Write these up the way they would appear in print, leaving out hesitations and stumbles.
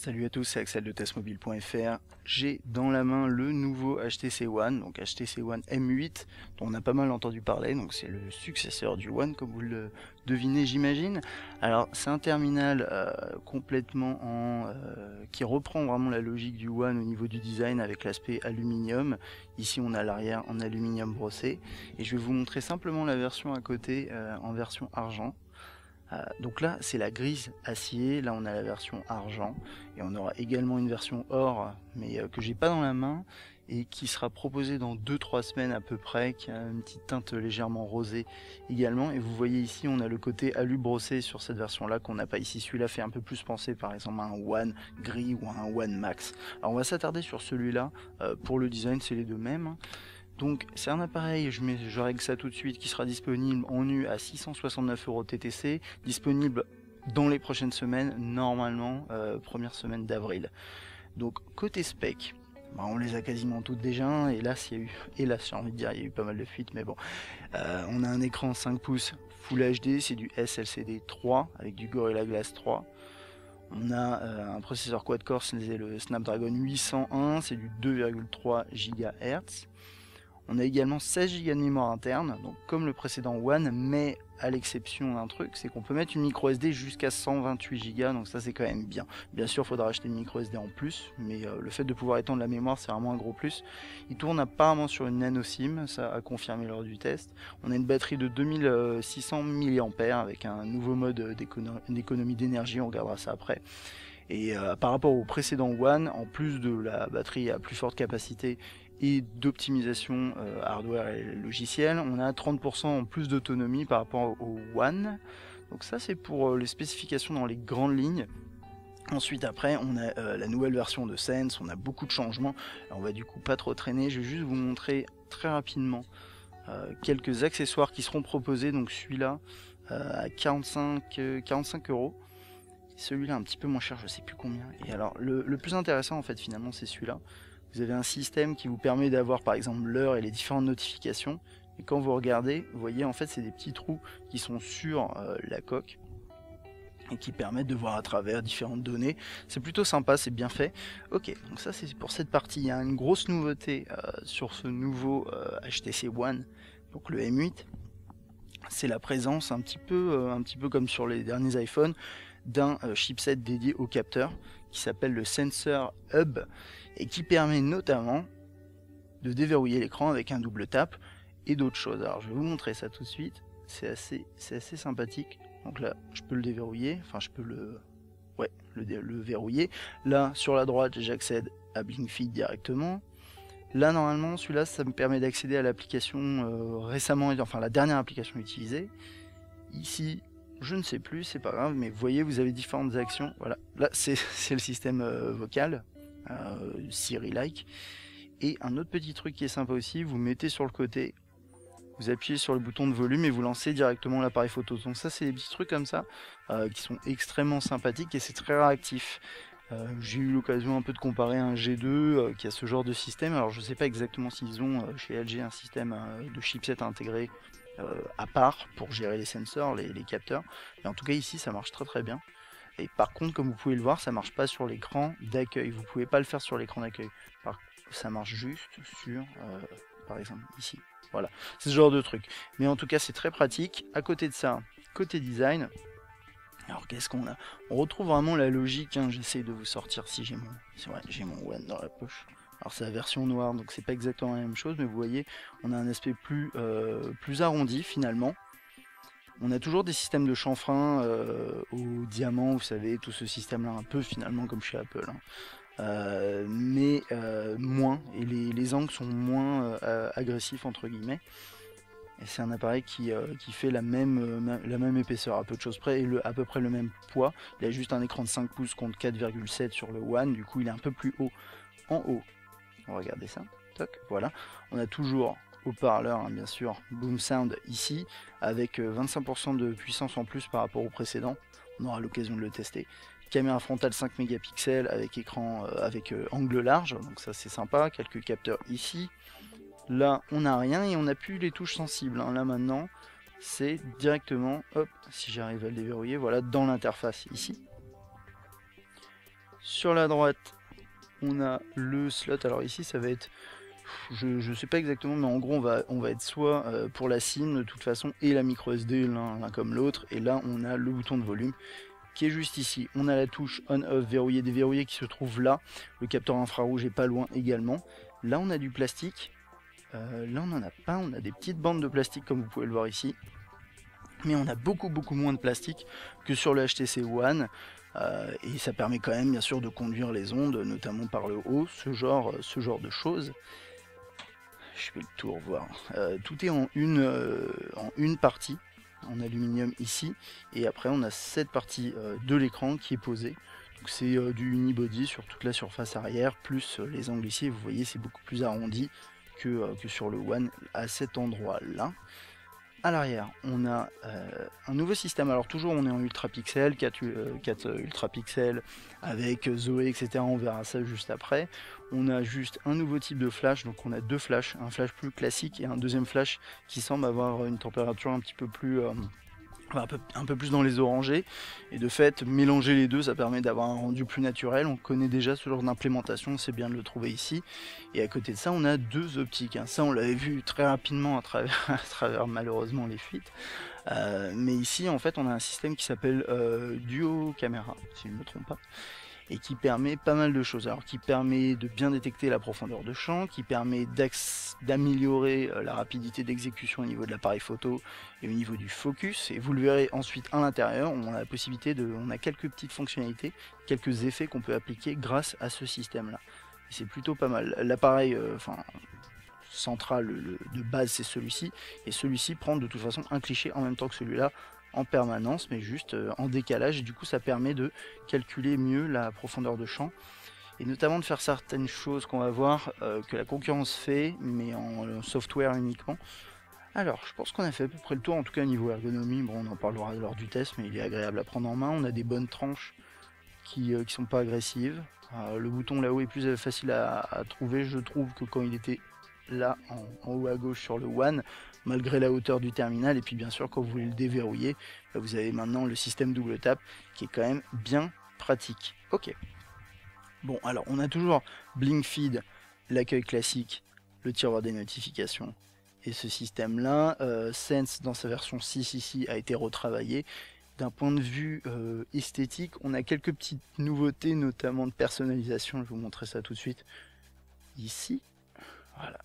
Salut à tous, c'est Axel de testmobile.fr. J'ai dans la main le nouveau HTC One, donc HTC One M8, dont on a pas mal entendu parler, donc c'est le successeur du One, comme vous le devinez j'imagine. Alors c'est un terminal complètement qui reprend vraiment la logique du One au niveau du design avec l'aspect aluminium. Ici on a l'arrière en aluminium brossé, et je vais vous montrer simplement la version à côté en version argent. Donc là c'est la grise acier, là on a la version argent et on aura également une version or mais que j'ai pas dans la main et qui sera proposée dans 2-3 semaines à peu près, qui a une petite teinte légèrement rosée également. Et vous voyez ici on a le côté alu brossé sur cette version là qu'on n'a pas ici. Celui-là fait un peu plus penser par exemple à un One gris ou à un One Max. Alors on va s'attarder sur celui-là. Pour le design c'est les deux mêmes, hein. Donc c'est un appareil, je règle ça tout de suite, qui sera disponible en nu à 669 € TTC, disponible dans les prochaines semaines, normalement première semaine d'avril. Donc côté spec, on les a quasiment toutes déjà, hein. Hélas, j'ai envie de dire, il y a eu pas mal de fuites, mais bon. On a un écran 5 pouces Full HD, c'est du SLCD 3 avec du Gorilla Glass 3. On a un processeur quad-core, c'est le Snapdragon 801, c'est du 2,3 GHz. On a également 16 Go de mémoire interne, donc comme le précédent One, mais à l'exception d'un truc, c'est qu'on peut mettre une micro SD jusqu'à 128 Go, donc ça c'est quand même bien. Bien sûr, il faudra acheter une micro SD en plus, mais le fait de pouvoir étendre la mémoire, c'est vraiment un gros plus. Il tourne apparemment sur une nano SIM, ça a confirmé lors du test. On a une batterie de 2600 mAh avec un nouveau mode d'économie d'énergie, on regardera ça après. Et par rapport au précédent One, en plus de la batterie à plus forte capacité et d'optimisation hardware et logiciel, on a 30% en plus d'autonomie par rapport au One. Donc ça c'est pour les spécifications dans les grandes lignes. Ensuite après on a la nouvelle version de Sense, on a beaucoup de changements. Alors, on va du coup pas trop traîner, je vais juste vous montrer très rapidement quelques accessoires qui seront proposés. Donc celui-là à 45 €. Celui-là un petit peu moins cher, je sais plus combien. Et alors le plus intéressant en fait finalement c'est celui-là. Vous avez un système qui vous permet d'avoir par exemple l'heure et les différentes notifications. Et quand vous regardez, vous voyez en fait c'est des petits trous qui sont sur la coque et qui permettent de voir à travers différentes données. C'est plutôt sympa, c'est bien fait. Ok, donc ça c'est pour cette partie. Il y a une grosse nouveauté sur ce nouveau HTC One, donc le M8. C'est la présence un petit peu comme sur les derniers iPhones, d'un chipset dédié au capteur qui s'appelle le Sensor Hub et qui permet notamment de déverrouiller l'écran avec un double tap et d'autres choses. Alors je vais vous montrer ça tout de suite, c'est assez sympathique. Donc là je peux le déverrouiller, enfin je peux le verrouiller. Là sur la droite j'accède à BlinkFeed directement. Là normalement celui-là ça me permet d'accéder à l'application récemment, enfin la dernière application utilisée. Ici je ne sais plus, c'est pas grave, mais vous voyez, vous avez différentes actions. Voilà, là c'est le système vocal, Siri-like. Et un autre petit truc qui est sympa aussi, vous mettez sur le côté, vous appuyez sur le bouton de volume et vous lancez directement l'appareil photo. Donc ça, c'est des petits trucs comme ça qui sont extrêmement sympathiques et c'est très réactif. J'ai eu l'occasion un peu de comparer un G2 qui a ce genre de système. Alors je ne sais pas exactement s'ils ont chez LG un système de chipset intégré à part pour gérer les sensors, les capteurs. Mais en tout cas ici ça marche très très bien. Et par contre comme vous pouvez le voir ça marche pas sur l'écran d'accueil. Vous pouvez pas le faire sur l'écran d'accueil. Ça marche juste sur par exemple ici. Voilà, c'est ce genre de truc. Mais en tout cas c'est très pratique. À côté de ça, côté design, alors qu'est-ce qu'on a? On retrouve vraiment la logique, hein. J'essaie de vous sortir si j'ai mon One dans la poche. Alors c'est la version noire, donc c'est pas exactement la même chose, mais vous voyez, on a un aspect plus arrondi finalement. On a toujours des systèmes de chanfrein au diamant, vous savez, tout ce système-là, un peu finalement comme chez Apple, hein. Mais moins, et les angles sont moins agressifs entre guillemets. Et c'est un appareil qui fait la même épaisseur à peu de choses près et à peu près le même poids. Il a juste un écran de 5 pouces contre 4,7 sur le One, du coup il est un peu plus haut en haut. On va regarder ça, toc, voilà. On a toujours haut-parleur, hein, bien sûr, Boom Sound ici, avec 25% de puissance en plus par rapport au précédent. On aura l'occasion de le tester. Caméra frontale 5 mégapixels avec écran angle large, donc ça c'est sympa. Quelques capteurs ici. Là on n'a rien et on n'a plus les touches sensibles, hein. Là maintenant c'est directement, hop, si j'arrive à le déverrouiller, voilà, dans l'interface ici. Sur la droite, on a le slot. Alors ici, ça va être... Je sais pas exactement, mais en gros, on va être soit pour la SIM de toute façon et la micro SD, l'un comme l'autre. Et là, on a le bouton de volume qui est juste ici. On a la touche on-off verrouillé, déverrouillé qui se trouve là. Le capteur infrarouge est pas loin également. Là, on a du plastique. Là, on n'en a pas. On a des petites bandes de plastique comme vous pouvez le voir ici. Mais on a beaucoup moins de plastique que sur le HTC One. Et ça permet quand même bien sûr de conduire les ondes, notamment par le haut, ce genre de choses. Je fais le tour voir. Tout est en une partie en aluminium ici, et après on a cette partie de l'écran qui est posée. Donc c'est du unibody sur toute la surface arrière, plus les angles ici, vous voyez c'est beaucoup plus arrondi que sur le One à cet endroit là. À l'arrière, on a un nouveau système. Alors toujours, on est en ultra pixel, 4 ultra pixels avec Zoé, etc. On verra ça juste après. On a juste un nouveau type de flash, donc on a deux flashs, un flash plus classique et un deuxième flash qui semble avoir une température un petit peu plus... un peu plus dans les orangés, et de fait mélanger les deux ça permet d'avoir un rendu plus naturel. On connaît déjà ce genre d'implémentation, c'est bien de le trouver ici. Et à côté de ça on a deux optiques, ça on l'avait vu très rapidement à travers malheureusement les fuites, mais ici en fait on a un système qui s'appelle Duo Camera si je ne me trompe pas, et qui permet pas mal de choses. Alors qui permet de bien détecter la profondeur de champ, qui permet d'améliorer la rapidité d'exécution au niveau de l'appareil photo et au niveau du focus. Et vous le verrez ensuite à l'intérieur, on a la possibilité on a quelques petites fonctionnalités, quelques effets qu'on peut appliquer grâce à ce système là. Et c'est plutôt pas mal. L'appareil, central de base c'est celui-ci, et celui-ci prend de toute façon un cliché en même temps que celui-là en permanence, mais juste en décalage, et du coup ça permet de calculer mieux la profondeur de champ, et notamment de faire certaines choses qu'on va voir que la concurrence fait, mais en software uniquement. Alors, je pense qu'on a fait à peu près le tour, en tout cas niveau ergonomie. Bon, on en parlera lors du test, mais il est agréable à prendre en main. On a des bonnes tranches qui sont pas agressives. Le bouton là-haut est plus facile à trouver, je trouve, que quand il était là en haut à gauche sur le One, malgré la hauteur du terminal. Et puis bien sûr, quand vous voulez le déverrouiller, vous avez maintenant le système double tap qui est quand même bien pratique. Ok. Bon, alors on a toujours Blink Feed, l'accueil classique, le tiroir des notifications et ce système là. Sense dans sa version 6 ici a été retravaillé. D'un point de vue esthétique, on a quelques petites nouveautés, notamment de personnalisation. Je vais vous montrer ça tout de suite ici. Voilà.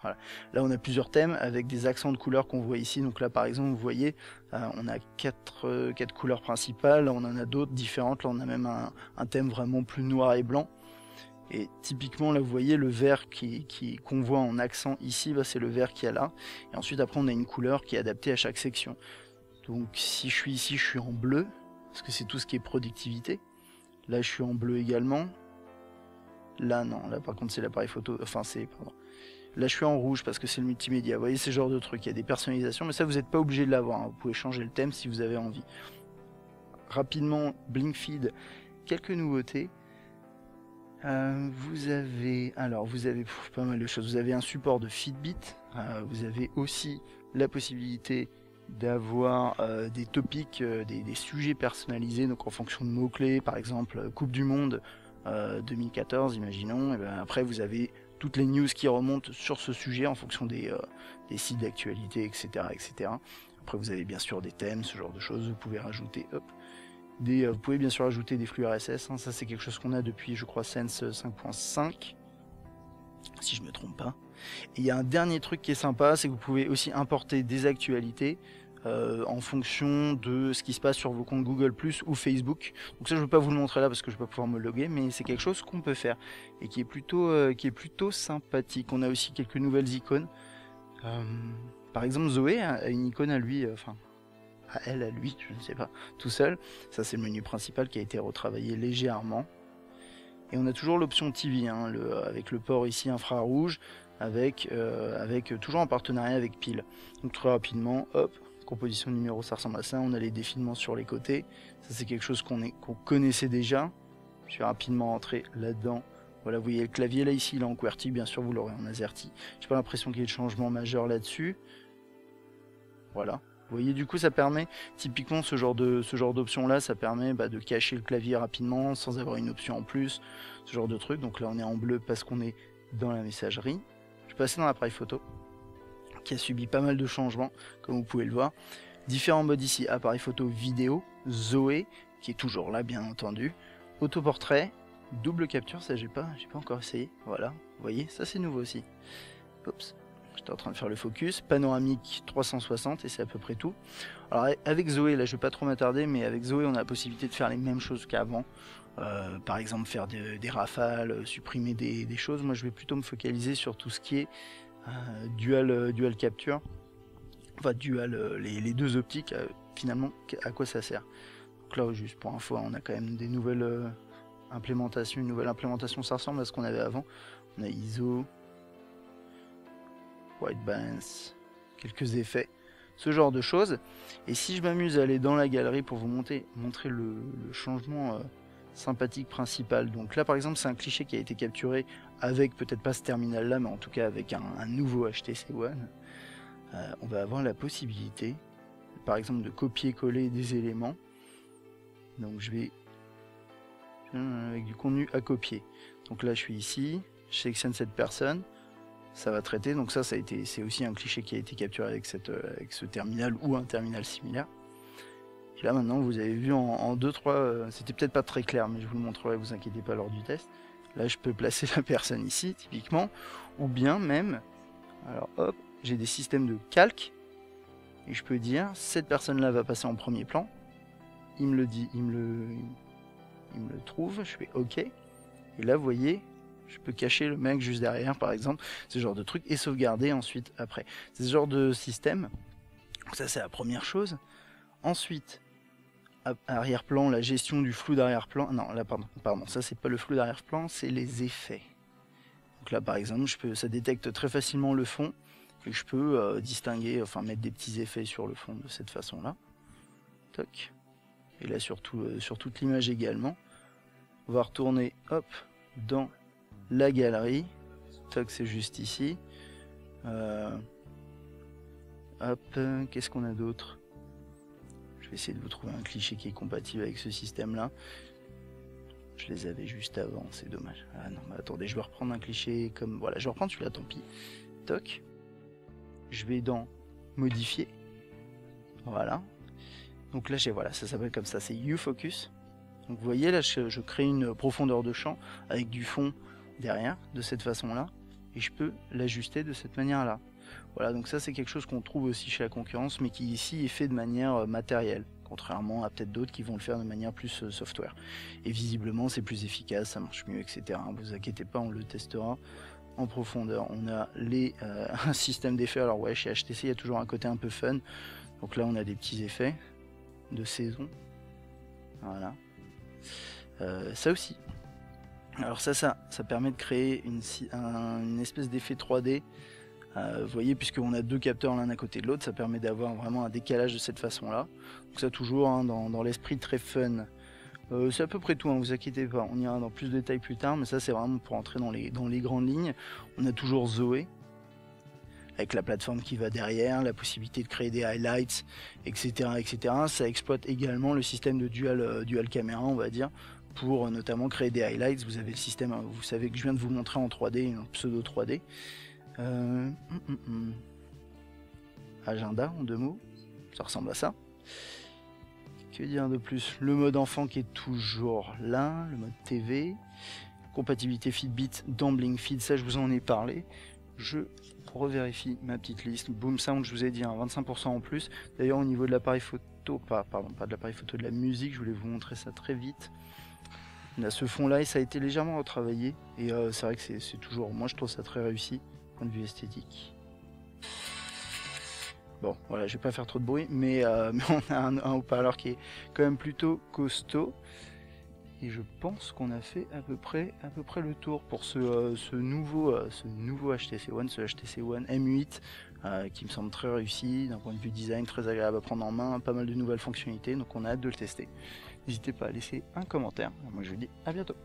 Voilà. Là on a plusieurs thèmes avec des accents de couleurs qu'on voit ici. Donc là par exemple vous voyez on a quatre couleurs principales, on en a d'autres différentes. Là on a même un thème vraiment plus noir et blanc. Et typiquement là vous voyez le vert qu'on voit en accent ici, c'est le vert qu'il y a là. Et ensuite après on a une couleur qui est adaptée à chaque section. Donc si je suis ici je suis en bleu, parce que c'est tout ce qui est productivité. Là je suis en bleu également. Là non, là par contre c'est l'appareil photo, pardon. Là je suis en rouge parce que c'est le multimédia. Vous voyez ce genre de trucs, il y a des personnalisations, mais ça vous n'êtes pas obligé de l'avoir, hein. Vous pouvez changer le thème si vous avez envie. Rapidement, Blink Feed, quelques nouveautés. Vous avez pas mal de choses. Vous avez un support de Fitbit, vous avez aussi la possibilité d'avoir des topics, des sujets personnalisés, donc en fonction de mots-clés, par exemple Coupe du Monde 2014, imaginons, et ben après vous avez toutes les news qui remontent sur ce sujet en fonction des sites d'actualité, etc., etc. Après vous avez bien sûr des thèmes, ce genre de choses, vous pouvez rajouter, vous pouvez bien sûr ajouter des flux RSS, ça c'est quelque chose qu'on a depuis je crois Sense 5.5, si je me trompe pas. Et il y a un dernier truc qui est sympa, c'est que vous pouvez aussi importer des actualités en fonction de ce qui se passe sur vos comptes Google+ ou Facebook. Donc ça je ne vais pas vous le montrer là parce que je ne vais pas pouvoir me loguer, mais c'est quelque chose qu'on peut faire et qui est plutôt sympathique. On a aussi quelques nouvelles icônes. Par exemple Zoé a une icône à lui, à lui, je ne sais pas, tout seul. Ça c'est le menu principal qui a été retravaillé légèrement. Et on a toujours l'option TV, avec le port ici infrarouge, avec toujours en partenariat avec Pile. Donc très rapidement, hop, composition de numéro, ça ressemble à ça. On a les défilements sur les côtés. Ça c'est quelque chose qu'on connaissait déjà. Je vais rapidement rentrer là-dedans. Voilà, vous voyez le clavier là ici, il est en QWERTY, bien sûr vous l'aurez en AZERTY. J'ai pas l'impression qu'il y ait de changement majeur là-dessus. Voilà, Vous voyez, du coup, ça permet, typiquement, ce genre d'option-là, ça permet de cacher le clavier rapidement, sans avoir une option en plus, ce genre de truc. Donc là, on est en bleu parce qu'on est dans la messagerie. Je vais passer dans l'appareil photo, qui a subi pas mal de changements, comme vous pouvez le voir. Différents modes ici, appareil photo vidéo, Zoé, qui est toujours là, bien entendu. Autoportrait, double capture, ça j'ai pas encore essayé. Voilà, vous voyez, ça c'est nouveau aussi. Oups. J'étais en train de faire le focus, panoramique 360 et c'est à peu près tout. Alors avec Zoé, là je vais pas trop m'attarder, mais avec Zoé on a la possibilité de faire les mêmes choses qu'avant. Par exemple faire des rafales, supprimer des choses. Moi je vais plutôt me focaliser sur tout ce qui est dual capture. Enfin dual, les deux optiques, finalement à quoi ça sert. Donc là juste pour info, on a quand même des nouvelles implémentations, une nouvelle implémentation, ça ressemble à ce qu'on avait avant. On a ISO, white balance, quelques effets, ce genre de choses. Et si je m'amuse à aller dans la galerie pour vous montrer le changement sympathique principal. Donc là par exemple c'est un cliché qui a été capturé avec peut-être pas ce terminal là, mais en tout cas avec un nouveau HTC One. On va avoir la possibilité par exemple de copier-coller des éléments. Donc je vais avec du contenu à copier. Donc là je suis ici, je sélectionne cette personne. Ça va traiter, donc c'est aussi un cliché qui a été capturé avec ce terminal ou un terminal similaire. Et là maintenant vous avez vu en 2-3, c'était peut-être pas très clair, mais je vous le montrerai, vous inquiétez pas lors du test. Là je peux placer la personne ici typiquement, ou bien même, alors hop, j'ai des systèmes de calque, et je peux dire cette personne là va passer en premier plan, il me le dit, il me le trouve, je fais OK, et là vous voyez, je peux cacher le mec juste derrière par exemple, ce genre de truc, et sauvegarder ensuite après. C'est ce genre de système. Donc ça c'est la première chose. Ensuite, arrière-plan, la gestion du flou d'arrière-plan. Non, là pardon, ça c'est pas le flou d'arrière-plan, c'est les effets. Donc là par exemple, ça détecte très facilement le fond, et je peux distinguer, enfin mettre des petits effets sur le fond de cette façon-là. Toc. Et là sur toute l'image également. On va retourner, hop, dans la galerie, toc, c'est juste ici. Hop, qu'est-ce qu'on a d'autre? Je vais essayer de vous trouver un cliché qui est compatible avec ce système là. Je les avais juste avant, c'est dommage. Ah non, mais attendez, je vais reprendre un cliché comme... Voilà, je vais reprendre celui-là, tant pis. Toc. Je vais dans modifier. Voilà. Donc là, voilà, ça s'appelle comme ça, c'est U-Focus. Donc vous voyez, là, je crée une profondeur de champ avec du fond derrière, de cette façon-là, et je peux l'ajuster de cette manière-là. Voilà, donc ça c'est quelque chose qu'on trouve aussi chez la concurrence, mais qui ici est fait de manière matérielle, contrairement à peut-être d'autres qui vont le faire de manière plus software. Et visiblement c'est plus efficace, ça marche mieux, etc. Vous inquiétez pas, on le testera en profondeur. On a un système d'effets, alors ouais, chez HTC il y a toujours un côté un peu fun, donc là on a des petits effets de saison, voilà. Ça aussi. Alors ça permet de créer une espèce d'effet 3D. Vous voyez, puisqu'on a deux capteurs l'un à côté de l'autre, ça permet d'avoir vraiment un décalage de cette façon-là. Donc ça toujours hein, dans l'esprit très fun. C'est à peu près tout, hein, vous inquiétez pas. On ira dans plus de détails plus tard, mais ça c'est vraiment pour entrer dans les grandes lignes. On a toujours Zoé, avec la plateforme qui va derrière, la possibilité de créer des highlights, etc. etc. Ça exploite également le système de dual caméra, on va dire, pour notamment créer des highlights. Vous avez le système, vous savez que je viens de vous montrer en 3D, un pseudo 3D. Agenda en 2 mots, ça ressemble à ça. Que dire de plus? Le mode enfant qui est toujours là, le mode TV, compatibilité Fitbit dans BlinkFit, ça je vous en ai parlé. Je revérifie ma petite liste. Boom Sound, je vous ai dit, 25% en plus. D'ailleurs au niveau de l'appareil photo, pas de l'appareil photo, de la musique, je voulais vous montrer ça très vite. On a ce fond là et ça a été légèrement retravaillé. Et c'est vrai que c'est toujours, moi je trouve ça très réussi, point de vue esthétique. Bon, voilà, je vais pas faire trop de bruit, mais on a un haut-parleur qui est quand même plutôt costaud. Et je pense qu'on a fait à peu près le tour pour ce nouveau HTC One, ce HTC One M8, qui me semble très réussi d'un point de vue design, très agréable à prendre en main, pas mal de nouvelles fonctionnalités, donc on a hâte de le tester. N'hésitez pas à laisser un commentaire. Moi je vous dis à bientôt.